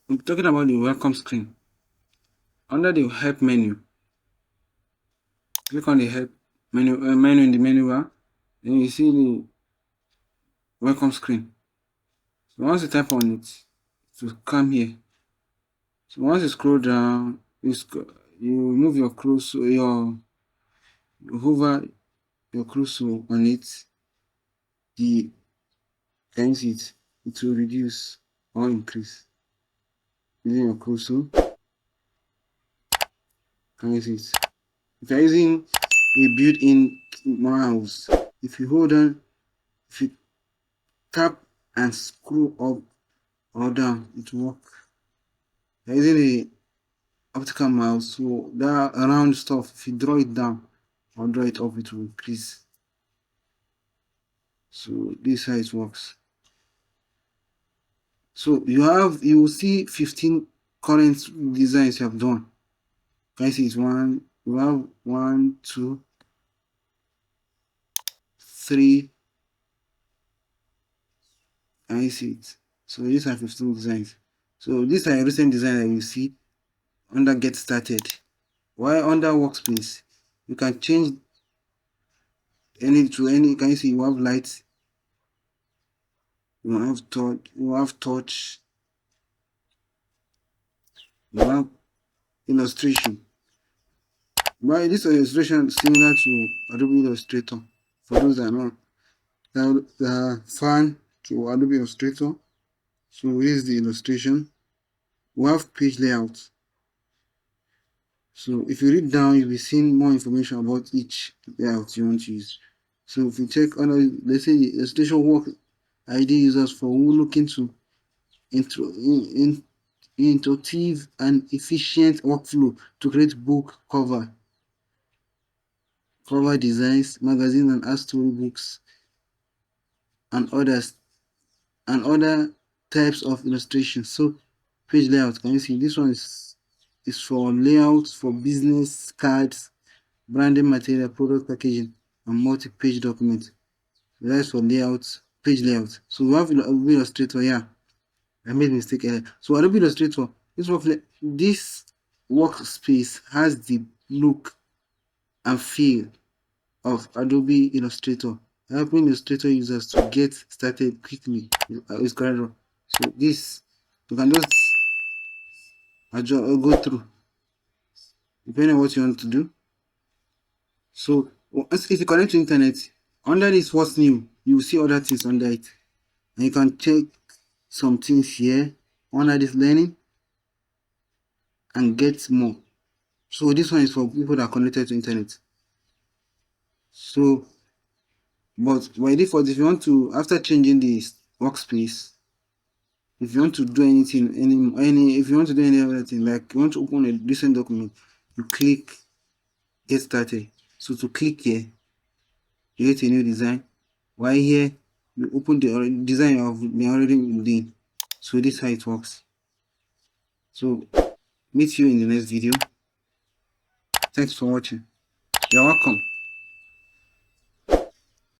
I'm talking about the welcome screen. Under the help menu, click on the help menu, in the menu bar, then you see the welcome screen. So once you tap on it, it will come here. So once you scroll down, you move your cursor, you hover your cursor on it. Can you see it? It will reduce or increase using your cursor. Can you see it? If you're using a built-in mouse, if you hold on, if you tap and scroll up or down, it will work. If you're using a optical mouse, so that round stuff, if you draw it down or draw it up, it will increase. So this is how it works. So you will see 15 current designs you have done. Can you see it's you have 1, 2, 3. Can you see it? So these are 15 designs. So these are recent designs that you see under get started. While under workspace, you can change any to any. Can you see you have light, you have touch, you have illustration. But this illustration is similar to Adobe Illustrator. For those that know, that are fan to Adobe Illustrator. So here's the illustration. We have page layout. So if you read down, you'll be seeing more information about each layout you want to use. So if you check on, let's say the illustration work ID users for who looking to intuitive and efficient workflow to create book cover designs, magazine and art storybooks, and other types of illustrations. So page layout, can you see this one is for layout for business cards, branding material, product packaging, and multi-page document. So that's for layout, page layout. So we have Adobe Illustrator. Yeah, I made a mistake earlier. So Adobe Illustrator, this workspace has the look and feel of Adobe Illustrator, helping Illustrator users to get started quickly with CorelDRAW. So this you can just go through depending on what you want to do. So if you connect to internet, under this what's new, you will see other things under it, and you can check some things here under this learning and get more. So this one is for people that are connected to internet. So but by default, if you want to, after changing this workspace, if you want to do anything, if you want to do any other thing, like you want to open a recent document, you click get started. So to click here, you get a new design. While here, you open the design you have been already doing. So this is how it works. So meet you in the next video. Thanks for watching. You're welcome.